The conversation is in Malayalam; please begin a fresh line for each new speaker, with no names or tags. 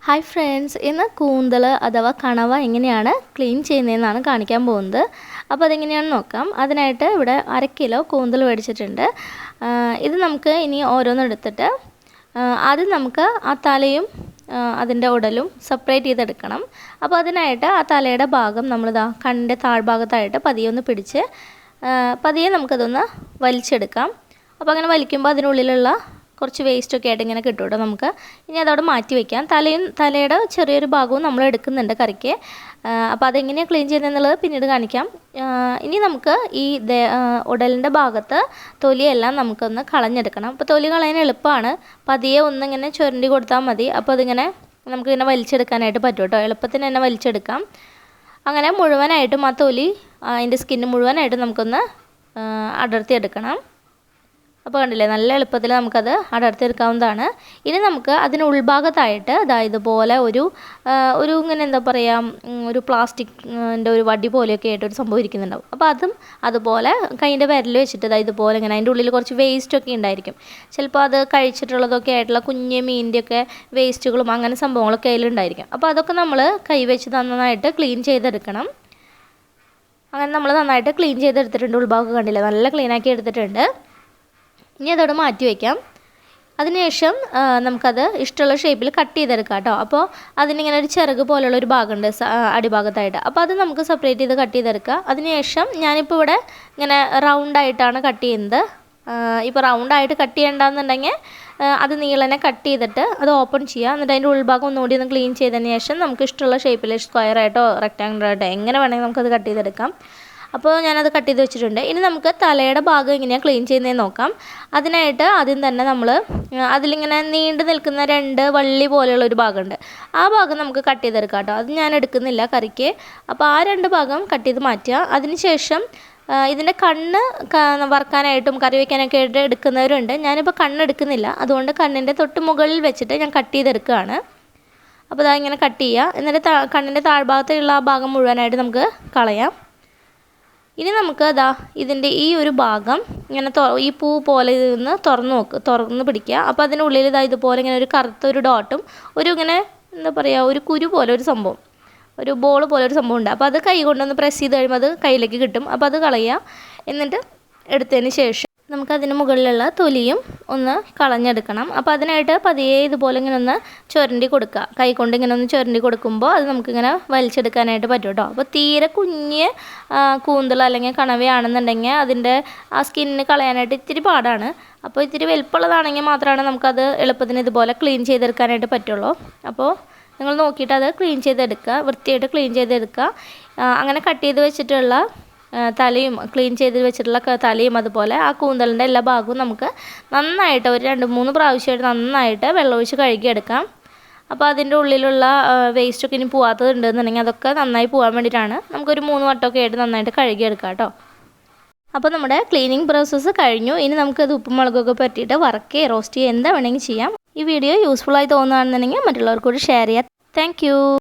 ഹായ് ഫ്രണ്ട്സ്, ഇന്ന് കൂന്തൽ അഥവാ കണവ എങ്ങനെയാണ് ക്ലീൻ ചെയ്യുന്നതെന്നാണ് കാണിക്കാൻ പോകുന്നത്. അപ്പോൾ അതെങ്ങനെയാണെന്ന് നോക്കാം. അതിനായിട്ട് ഇവിടെ 1/2 കിലോ കൂന്തൽ മേടിച്ചിട്ടുണ്ട്. ഇത് നമുക്ക് ഇനി ഓരോന്നെടുത്തിട്ട് ആദ്യം നമുക്ക് ആ തലയും അതിൻ്റെ ഉടലും സെപ്പറേറ്റ് ചെയ്തെടുക്കണം. അപ്പോൾ അതിനായിട്ട് ആ തലയുടെ ഭാഗം നമ്മളിതാ കണ്ണിൻ്റെ താഴ്ഭാഗത്തായിട്ട് പതിയെ ഒന്ന് പിടിച്ച് പതിയെ നമുക്കതൊന്ന് വലിച്ചെടുക്കാം. അപ്പോൾ അങ്ങനെ വലിക്കുമ്പോൾ അതിനുള്ളിലുള്ള കുറച്ച് വേസ്റ്റൊക്കെ ആയിട്ട് ഇങ്ങനെ കിട്ടും കേട്ടോ. നമുക്ക് ഇനി അതവിടെ മാറ്റി വയ്ക്കാം. തലയുടെ ചെറിയൊരു ഭാഗവും നമ്മൾ എടുക്കുന്നുണ്ട് കറിക്ക്. അപ്പോൾ അതെങ്ങനെയാണ് ക്ലീൻ ചെയ്യുന്നതെന്നുള്ളത് പിന്നീട് കാണിക്കാം. ഇനി നമുക്ക് ഈ ഉടലിൻ്റെ ഭാഗത്ത് തൊലിയെല്ലാം നമുക്കൊന്ന് കളഞ്ഞെടുക്കണം. അപ്പോൾ തൊലി കളയാൻ എളുപ്പമാണ്. പതിയെ ഒന്നിങ്ങനെ ചുരണ്ടി കൊടുത്താൽ മതി. അപ്പോൾ അതിങ്ങനെ നമുക്കിങ്ങനെ വലിച്ചെടുക്കാനായിട്ട് പറ്റും കേട്ടോ. എളുപ്പത്തിന് തന്നെ വലിച്ചെടുക്കാം. അങ്ങനെ മുഴുവനായിട്ടും ആ തൊലി അതിൻ്റെ സ്കിന്ന് മുഴുവനായിട്ടും നമുക്കൊന്ന് അടർത്തിയെടുക്കണം. അപ്പോൾ കണ്ടില്ലേ, നല്ല എളുപ്പത്തിൽ നമുക്കത് അടർത്തിയെടുക്കാവുന്നതാണ്. ഇനി നമുക്ക് അതിന് ഉൾഭാഗത്തായിട്ട് ഇതുപോലെ ഒരു ഇങ്ങനെ എന്താ പറയുക, ഒരു പ്ലാസ്റ്റിക്കിൻ്റെ ഒരു വടി പോലെയൊക്കെ ആയിട്ടൊരു സംഭവം ഇരിക്കുന്നുണ്ടാവും. അപ്പോൾ അതും അതുപോലെ കൈൻ്റെ വിരൽ വെച്ചിട്ട് ഇതുപോലെ ഇങ്ങനെ അതിൻ്റെ ഉള്ളിൽ കുറച്ച് വേസ്റ്റൊക്കെ ഉണ്ടായിരിക്കും. ചിലപ്പോൾ അത് കഴിച്ചിട്ടുള്ളതൊക്കെ ആയിട്ടുള്ള കുഞ്ഞ് മീനിൻ്റെയൊക്കെ വേസ്റ്റുകളും അങ്ങനെ സംഭവങ്ങളൊക്കെ അതിലുണ്ടായിരിക്കും. അപ്പോൾ അതൊക്കെ നമ്മൾ കൈ വെച്ച് നന്നായിട്ട് ക്ലീൻ ചെയ്തെടുക്കണം. അങ്ങനെ നമ്മൾ നന്നായിട്ട് ക്ലീൻ ചെയ്തെടുത്തിട്ടുണ്ട്. ഉൾഭാഗം കണ്ടില്ലേ, നല്ല ക്ലീനാക്കി എടുത്തിട്ടുണ്ട്. ഇനി അതോടെ മാറ്റി വയ്ക്കാം. അതിനുശേഷം നമുക്കത് ഇഷ്ടമുള്ള ഷേപ്പിൽ കട്ട് ചെയ്തെടുക്കാം കേട്ടോ. അപ്പോൾ അതിനിങ്ങനെ ഒരു ചിറക് പോലെയുള്ള ഒരു ഭാഗമുണ്ട് അടിഭാഗത്തായിട്ട്. അപ്പോൾ അത് നമുക്ക് സെപ്പറേറ്റ് ചെയ്ത് കട്ട് ചെയ്തെടുക്കുക. അതിനുശേഷം ഞാനിപ്പോൾ ഇവിടെ ഇങ്ങനെ റൗണ്ടായിട്ടാണ് കട്ട് ചെയ്യുന്നത്. ഇപ്പോൾ റൗണ്ടായിട്ട് കട്ട് ചെയ്യേണ്ടതെന്നുണ്ടെങ്കിൽ അത് നീളനെ കട്ട് ചെയ്തിട്ട് അത് ഓപ്പൺ ചെയ്യുക. എന്നിട്ട് അതിൻ്റെ ഉൾഭാഗം ഒന്നുകൂടി ഒന്ന് ക്ലീൻ ചെയ്തതിന് ശേഷം നമുക്ക് ഇഷ്ടമുള്ള ഷേപ്പിൽ സ്ക്വയറായിട്ടോ റെക്റ്റാങ്കിളായിട്ടോ എങ്ങനെ വേണമെങ്കിൽ നമുക്കത് കട്ട് ചെയ്തെടുക്കാം. അപ്പോൾ ഞാനത് കട്ട് ചെയ്ത് വെച്ചിട്ടുണ്ട്. ഇനി നമുക്ക് തലയുടെ ഭാഗം എങ്ങനെയാണ് ക്ലീൻ ചെയ്യുന്നതെന്ന് നോക്കാം. അതിനായിട്ട് ആദ്യം തന്നെ നമ്മൾ അതിലിങ്ങനെ നീണ്ടു നിൽക്കുന്ന 2 വള്ളി പോലെയുള്ള ഒരു ഭാഗമുണ്ട്. ആ ഭാഗം നമുക്ക് കട്ട് ചെയ്തെടുക്കാം കേട്ടോ. അത് ഞാൻ എടുക്കുന്നില്ല കറിക്ക്. അപ്പോൾ ആ 2 ഭാഗം കട്ട് ചെയ്ത് മാറ്റുക. അതിനുശേഷം ഇതിൻ്റെ കണ്ണ് വറുക്കാനായിട്ടും കറി വയ്ക്കാനൊക്കെ ആയിട്ട് എടുക്കുന്നവരുണ്ട്. ഞാനിപ്പോൾ കണ്ണ് എടുക്കുന്നില്ല. അതുകൊണ്ട് കണ്ണിൻ്റെ തൊട്ട് മുകളിൽ വെച്ചിട്ട് ഞാൻ കട്ട് ചെയ്തെടുക്കുകയാണ്. അപ്പോൾ ഇങ്ങനെ കട്ട് ചെയ്യുക. എന്നിട്ട് കണ്ണിൻ്റെ താഴ്ഭാഗത്തുള്ള ആ ഭാഗം മുഴുവനായിട്ട് നമുക്ക് കളയാം. ഇനി നമുക്ക് ഇതിൻ്റെ ഈ ഒരു ഭാഗം ഇങ്ങനെ ഈ പൂ പോലെ നിന്ന് തുറന്ന് പിടിക്കുക. അപ്പോൾ അതിനുള്ളിൽ ഇതുപോലെ ഇങ്ങനെ ഒരു കറുത്തൊരു ഡോട്ടും ഇങ്ങനെ എന്താ പറയുക, ഒരു കുരു പോലെ ഒരു സംഭവം, ഒരു ബോൾ പോലെ ഒരു സംഭവം ഉണ്ട്. അപ്പോൾ അത് കൈ കൊണ്ടൊന്ന് പ്രസ് ചെയ്ത് കഴിയുമ്പോൾ അത് കയ്യിലേക്ക് കിട്ടും. അപ്പോൾ അത് കളയുക. എന്നിട്ട് എടുത്തതിന് ശേഷം നമുക്കതിന് മുകളിലുള്ള തൊലിയും ഒന്ന് കളഞ്ഞെടുക്കണം. അപ്പോൾ അതിനായിട്ട് പതിയെ ഇതുപോലെ ഇങ്ങനെ ഒന്ന് ചുരണ്ടി കൊടുക്കുക. കൈ കൊണ്ട് ഇങ്ങനെ ഒന്ന് ചുരണ്ടി കൊടുക്കുമ്പോൾ അത് നമുക്കിങ്ങനെ വലിച്ചെടുക്കാനായിട്ട് പറ്റും കേട്ടോ. അപ്പോൾ തീരെ കുഞ്ഞ് കൂന്തൽ അല്ലെങ്കിൽ കണവയാണെന്നുണ്ടെങ്കിൽ അതിൻ്റെ ആ സ്കിന്ന് കളയാനായിട്ട് ഇത്തിരി പാടാണ്. അപ്പോൾ ഇത്തിരി വലുപ്പമുള്ളതാണെങ്കിൽ മാത്രമാണ് നമുക്കത് എളുപ്പത്തിന് ഇതുപോലെ ക്ലീൻ ചെയ്തെടുക്കാനായിട്ട് പറ്റുള്ളൂ. അപ്പോൾ നിങ്ങൾ നോക്കിയിട്ട് അത് ക്ലീൻ ചെയ്തെടുക്കുക, വൃത്തിയായിട്ട് ക്ലീൻ ചെയ്തെടുക്കുക. അങ്ങനെ കട്ട് ചെയ്ത് വെച്ചിട്ടുള്ള തലയും ക്ലീൻ ചെയ്ത് വെച്ചിട്ടുള്ള തലയും അതുപോലെ ആ കൂന്തലിൻ്റെ എല്ലാ ഭാഗവും നമുക്ക് നന്നായിട്ട് ഒരു 2-3 പ്രാവശ്യമായിട്ട് നന്നായിട്ട് വെള്ളമൊഴിച്ച് കഴുകിയെടുക്കാം. അപ്പോൾ അതിൻ്റെ ഉള്ളിലുള്ള വേസ്റ്റൊക്കെ ഇനി പോകാത്തതുണ്ടെന്നുണ്ടെങ്കിൽ അതൊക്കെ നന്നായി പോകാൻ വേണ്ടിയിട്ടാണ്. നമുക്കൊരു 3 വട്ടമൊക്കെ ആയിട്ട് നന്നായിട്ട് കഴുകിയെടുക്കാം കേട്ടോ. അപ്പോൾ നമ്മുടെ ക്ലീനിങ് പ്രോസസ്സ് കഴിഞ്ഞു. ഇനി നമുക്കത് ഉപ്പും മുളകൊക്കെ പറ്റിയിട്ട് വറക്കുകയോ റോസ്റ്റ് ചെയ്യുക എന്താ വേണമെങ്കിൽ ചെയ്യാം. ഈ വീഡിയോ യൂസ്ഫുള്ളായി തോന്നുകയാണെന്നുണ്ടെങ്കിൽ മറ്റുള്ളവർക്ക് കൂടി ഷെയർ ചെയ്യാം. താങ്ക്